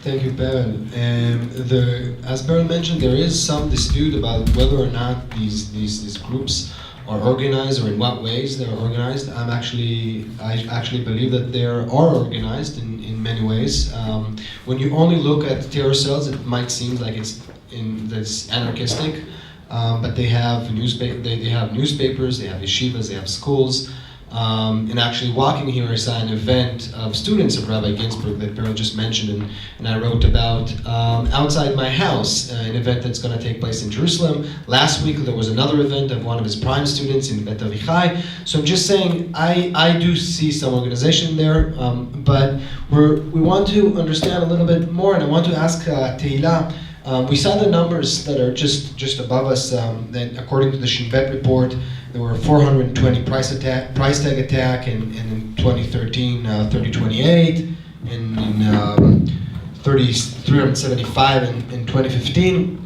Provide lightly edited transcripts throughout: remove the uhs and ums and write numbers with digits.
Thank you, Perle. As Perle mentioned, there is some dispute about whether or not these groups are organized or in what ways they're organized. I actually believe that they are organized in many ways. When you only look at terror cells, it might seem like it's anarchistic, but they have they have newspapers, they have yeshivas, they have schools. And actually walking here, I saw an event of students of Rabbi Ginsburg that Perle just mentioned, and I wrote about outside my house, an event that's going to take place in Jerusalem. Last week there was another event of one of his prime students in Bet Avichai. So I'm just saying, I do see some organization there, but we want to understand a little bit more, and I want to ask Tehila. We saw the numbers that are just above us, that according to the Shin Bet report, there were 420 price tag attack, and in 2013, 3028, and in 375 in 2015.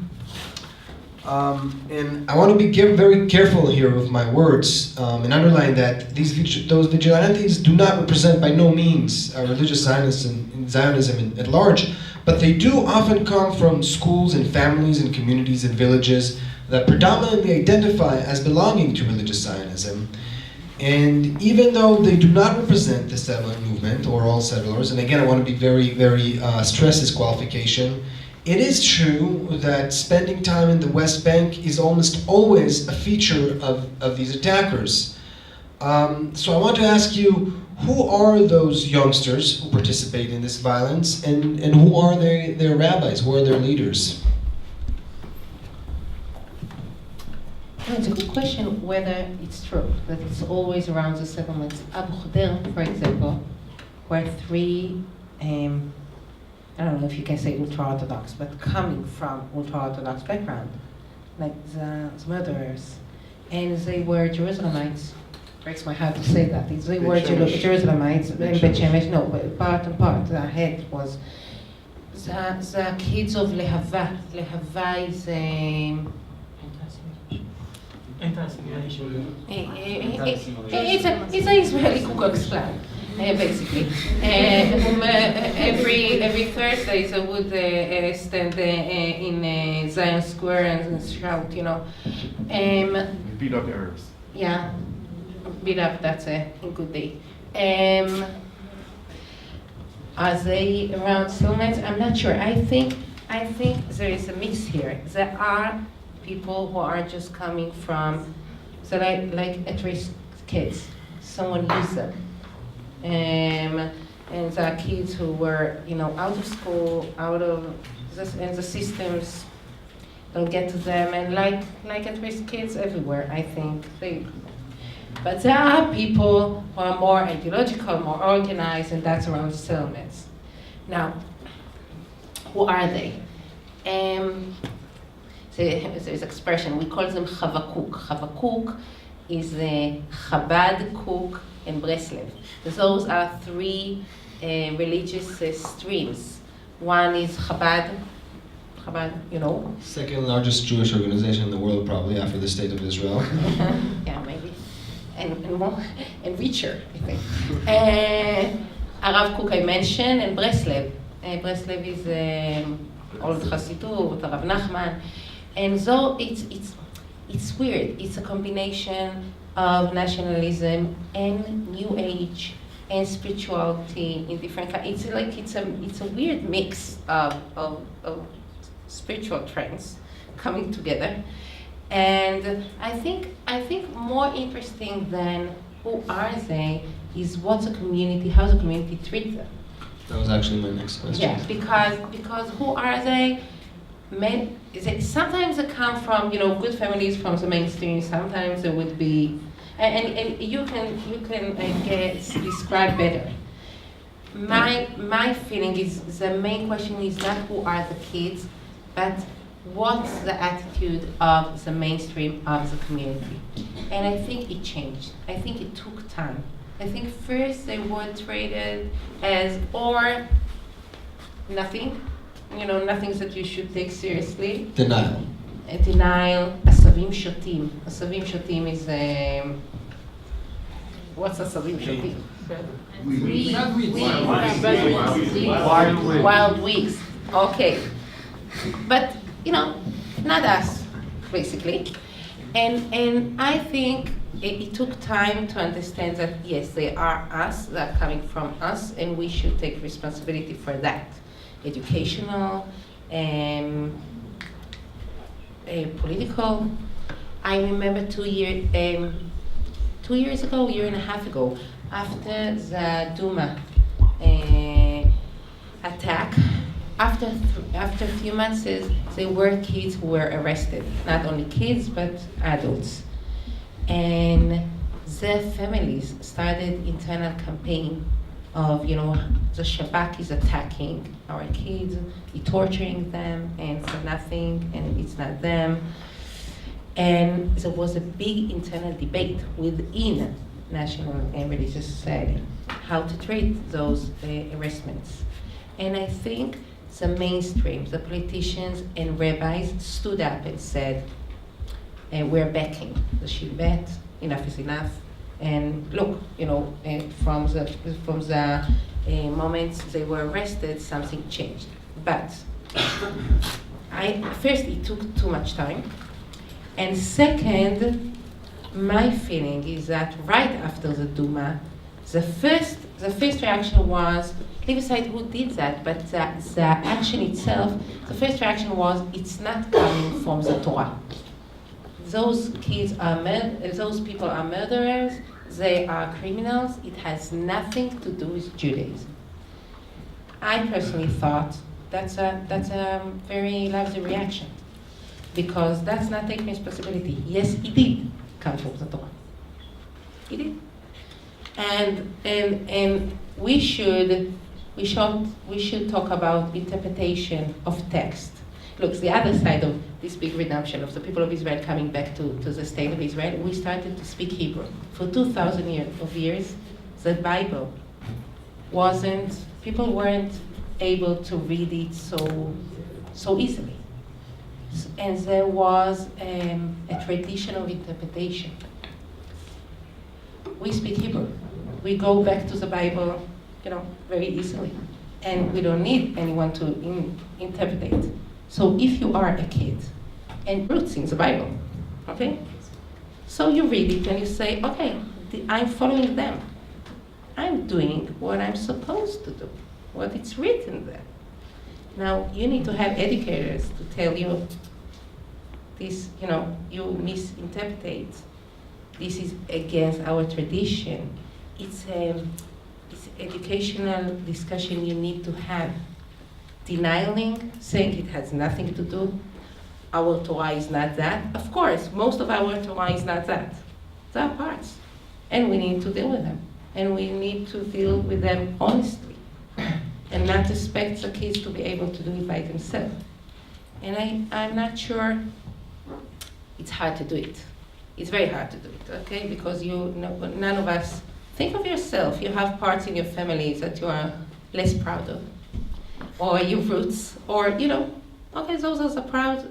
And I want to be very careful here with my words, and underline that those vigilantes do not represent by no means religious Zionism at large, but they do often come from schools and families and communities and villages that predominantly identify as belonging to religious Zionism. And even though they do not represent the settler movement or all settlers, and again I want to be very stress this qualification, it is true that spending time in the West Bank is almost always a feature of these attackers. So I want to ask you, who are those youngsters who participate in this violence, and who are their rabbis, who are their leaders? It's a good question whether it's true that it's always around the settlements. Abu Khader, for example, were three, I don't know if you can say ultra-Orthodox, but coming from ultra-Orthodox background, like the murderers. And they were Jerusalemites. Breaks my heart to say that. They were Jerusalemites, Bet Shemesh, no, part and part. The head was the kids of Lehava. Lehava is it's an Israeli Ku Klux Klan, basically. Every Thursday they would stand in Zion Square and shout, you know. Beat up Arabs. Yeah, beat up, that's a good day. Are they around settlements? I'm not sure. I think there is a mix here. There are people who are just coming from, so like at-risk kids. Someone used them. And there are kids who were, you know, out of school, out of this, and the systems don't get to them, and like at-risk kids everywhere, I think. But there are people who are more ideological, more organized, and that's around settlements. Now, who are they? There's expression, we call them Chavakuk. Chavakuk is a Chabad, Kuk, and Breslev. Those are three religious streams. One is Chabad, you know. Second largest Jewish organization in the world, probably, after the State of Israel. Yeah, maybe. And more, and richer, I think. Arav Kuk I mentioned, and Breslev. Breslev is Old Chassidut, Rav Nachman. And so it's weird. It's a combination of nationalism and New Age and spirituality in different kinds. It's a weird mix of spiritual trends coming together. And I think more interesting than who are they is what's a community, how the community treats them. That was actually my next question. Yeah, because who are they? Sometimes they come from, you know, good families from the mainstream. Sometimes it would be, and you can I guess describe better. My feeling is the main question is not who are the kids, but what's the attitude of the mainstream of the community. And I think it changed. I think it took time. I think first they were treated as or nothing. You know, nothing that you should take seriously. Denial. Denial. Asavim shotim. Asavim shotim is what's asavim shotim? Wild weeks. Okay. But, not us, basically. And I think it took time to understand that, yes, they are us, they're coming from us, and we should take responsibility for that. Educational, political. I remember 2 years ago, a year and a half ago, after the Duma attack, after a few months, there were kids who were arrested. Not only kids, but adults. And their families started internal campaign of, the Shabak is attacking our kids, torturing them, and for nothing, and it's not them. And there was a big internal debate within National and Religious Society how to treat those arrestments. And I think the mainstream, the politicians and rabbis stood up and said, we're backing the Shin Bet, enough is enough. And look, from the moment they were arrested, something changed. But first, it took too much time. And second, my feeling is that right after the Duma, the first reaction was, leave aside who did that, but the action itself, the first reaction was, it's not coming from the Torah. Those people are murderers, they are criminals, it has nothing to do with Judaism. I personally thought that's a very lovely reaction, because that's not taking responsibility. Yes, it did come from the Torah. It did. And we should talk about interpretation of text. Look, the other side of this big redemption of the people of Israel coming back to the state of Israel, we started to speak Hebrew. For 2,000 years, the Bible people weren't able to read it so easily. And there was a tradition of interpretation. We speak Hebrew. We go back to the Bible, very easily. And we don't need anyone to interpret it. So if you are a kid, and roots in the Bible, okay? So you read it and you say, okay, I'm following them. I'm doing what I'm supposed to do, what it's written there. Now, you need to have educators to tell you this, you misinterpret. This is against our tradition. It's educational discussion you need to have. Denying, saying it has nothing to do, our Torah is not that. Of course, most of our Torah is not that. There are parts, and we need to deal with them. And we need to deal with them honestly, and not expect the kids to be able to do it by themselves. And I'm not sure, it's hard to do it. It's very hard to do it, okay? Because none of us, think of yourself, you have parts in your family that you are less proud of, or your roots, or, okay, those are the parts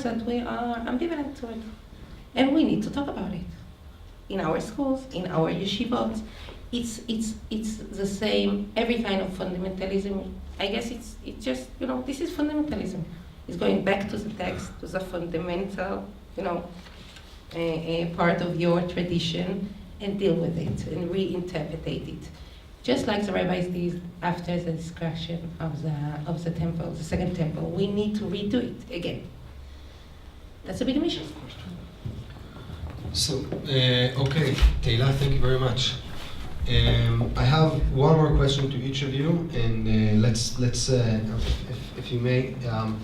that we are ambivalent to it. And we need to talk about it. In our schools, in our yeshivot, it's the same, every kind of fundamentalism. I guess it's just, this is fundamentalism. It's going back to the text, to the fundamental, a part of your tradition, and deal with it, and reinterpret it. Just like the rabbis did after the destruction of the temple, the second temple, we need to redo it again. That's a big mission. So, okay, Tehila, thank you very much. I have one more question to each of you, and let's if you may,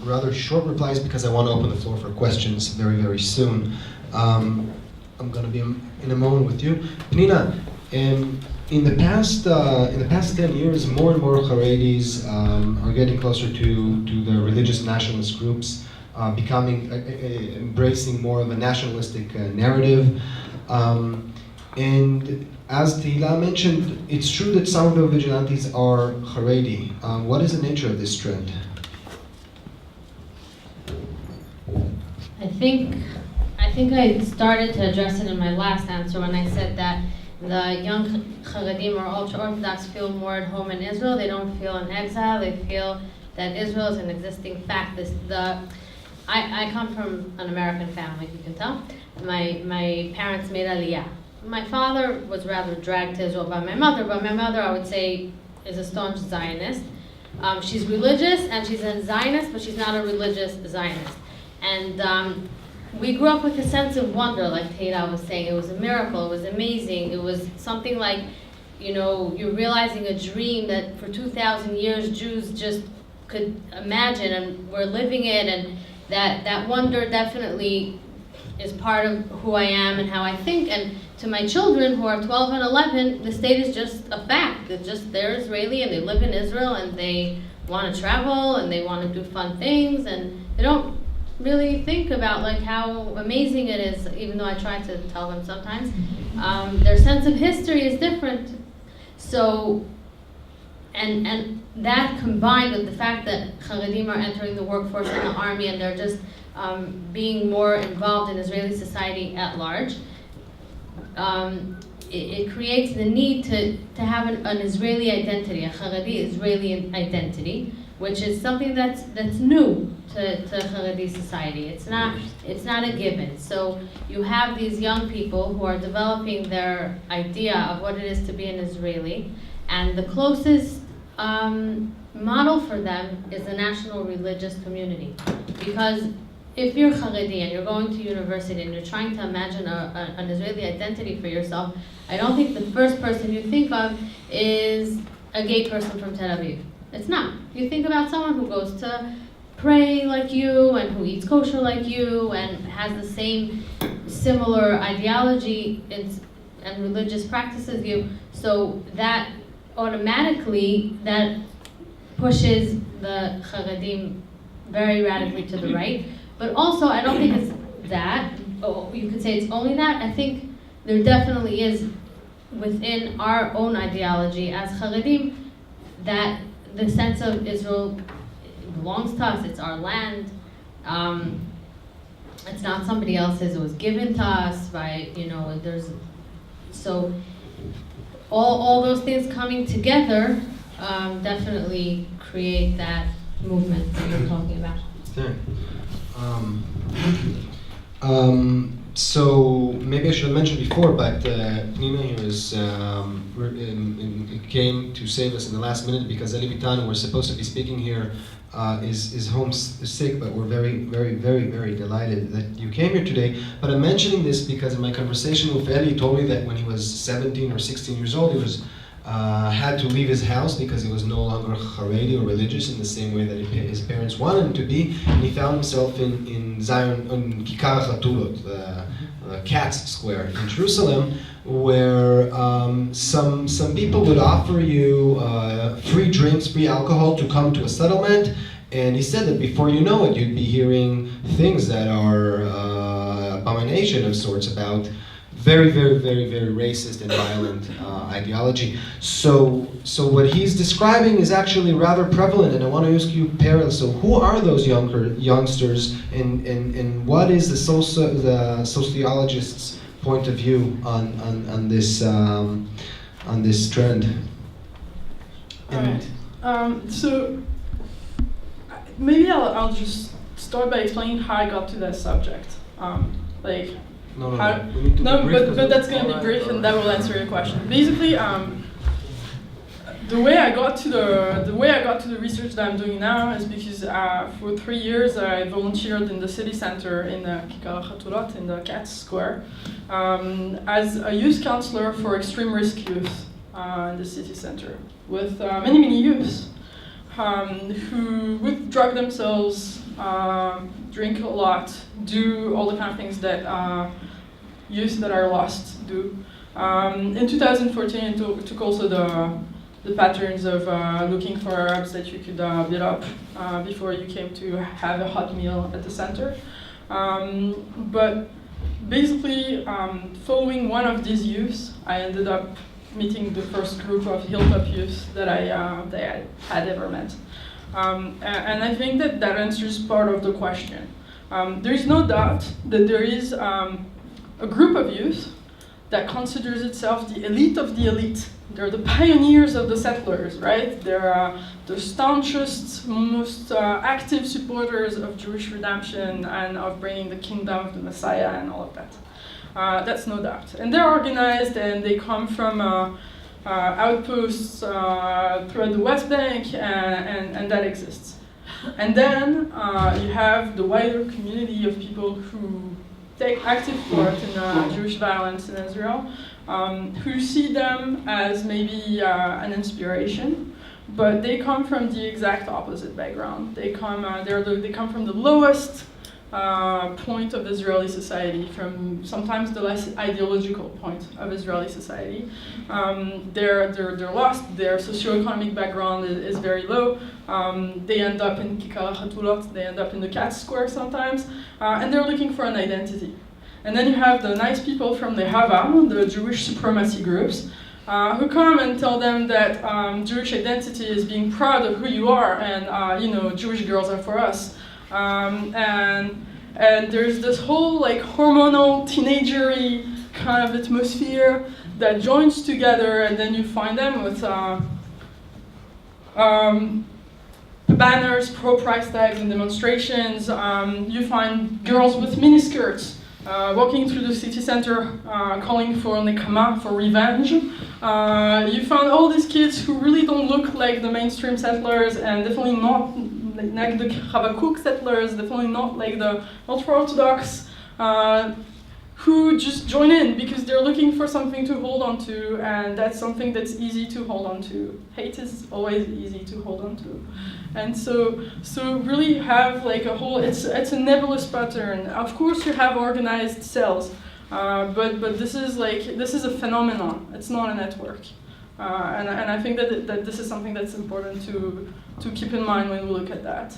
rather short replies, because I want to open the floor for questions very, very soon. I'm going to be in a moment with you, Pnina. In the past 10 years, more and more Haredis are getting closer to the religious nationalist groups, embracing more of a nationalistic narrative. And as Tehila mentioned, it's true that some of the vigilantes are Haredi. What is the nature of this trend? I think I started to address it in my last answer when I said that the young Haredim or ultra-Orthodox feel more at home in Israel. They don't feel in exile. They feel that Israel is an existing fact. I come from an American family, you can tell. My parents made Aliyah. My father was rather dragged to Israel by my mother, but my mother, I would say, is a staunch Zionist. She's religious and she's a Zionist, but she's not a religious Zionist. And we grew up with a sense of wonder, like Tehila was saying. It was a miracle, it was amazing. It was something like, you know, you're realizing a dream that for 2,000 years Jews just could imagine, and we're living it, and that wonder definitely is part of who I am and how I think. And to my children who are 12 and 11, the state is just a fact. They're Israeli and they live in Israel and they want to travel and they want to do fun things, and they don't really think about like how amazing it is, even though I try to tell them sometimes. Their sense of history is different. So, and that combined with the fact that Haredim are entering the workforce and the army, and they're just being more involved in Israeli society at large, it creates the need to have an Israeli identity, a Haredi Israeli identity, which is something that's new to Haredi society. It's not a given. So you have these young people who are developing their idea of what it is to be an Israeli, and the closest model for them is the national religious community. Because if you're Haredi and you're going to university and you're trying to imagine an Israeli identity for yourself, I don't think the first person you think of is a gay person from Tel Aviv. It's not. You think about someone who goes to pray like you and who eats kosher like you and has the same similar ideology and religious practices as you. So that automatically, that pushes the Haredim very radically to the right. But also, I don't think it's that. Oh, you could say it's only that. I think there definitely is within our own ideology as Haredim that the sense of Israel belongs to us. It's our land. It's not somebody else's. It was given to us by, so all those things coming together definitely create that movement that you're talking about. There. So maybe I should have mentioned before, but Pnina here came to save us in the last minute because Eli Bitan, who was supposed to be speaking here, is home sick, but we're very, very, very, very delighted that you came here today. But I'm mentioning this because in my conversation with Eli, he told me that when he was 17 or 16 years old, he was had to leave his house because he was no longer Haredi or religious in the same way that his parents wanted him to be, and he found himself in Zion, in Kikar HaChatulot, the Cat's Square in Jerusalem, where some people would offer you free drinks, free alcohol to come to a settlement, and he said that before you know it, you'd be hearing things that are abomination of sorts about very, very, very, very racist and violent ideology. So what he's describing is actually rather prevalent, and I want to ask you, Perle, so who are those youngsters, and what is the sociologist's point of view on this trend? All right. So maybe I'll just start by explaining how I got to that subject. No, but that's going to be brief, and that will answer your question. Basically, the way I got to the research that I'm doing now is because for 3 years I volunteered in the city center in the Kikar HaChatulot in the Cat's Square as a youth counselor for extreme risk youth in the city center with many youths who would drug themselves, drink a lot, do all the kind of things that youth that are lost do. In 2014, it took also the patterns of looking for Arabs that you could beat up before you came to have a hot meal at the center. But basically, following one of these youths, I ended up meeting the first group of hilltop youths that I had ever met. And I think that answers part of the question. There is no doubt that there is a group of youth that considers itself the elite of the elite. They're the pioneers of the settlers, right? They're the staunchest, most active supporters of Jewish redemption and of bringing the kingdom of the Messiah and all of that. That's no doubt. And they're organized and they come from outposts throughout the West Bank, and that exists. And then you have the wider community of people who take active part in Jewish violence in Israel, who see them as maybe an inspiration, but they come from the exact opposite background. They come from the lowest point of Israeli society, from sometimes the less ideological point of Israeli society. They're lost. Their socioeconomic background is very low. They end up in Kikar Hatulot, they end up in the Cat Square sometimes, and they're looking for an identity. And then you have the nice people from the Hava, the Jewish supremacy groups, who come and tell them that Jewish identity is being proud of who you are, and Jewish girls are for us. And there's this whole like hormonal, teenagery kind of atmosphere that joins together, and then you find them with banners, pro-price tags, and demonstrations. You find girls with miniskirts walking through the city center, calling for nekama, for revenge. You found all these kids who really don't look like the mainstream settlers, and definitely not like the Chavakuk settlers, definitely not like the ultra-Orthodox, who just join in because they're looking for something to hold on to, and that's something that's easy to hold on to. Hate is always easy to hold on to. And so really have like a whole, it's a nebulous pattern. Of course you have organized cells, but this is a phenomenon. It's not a network. And I think that this is something that's important to keep in mind when we look at that.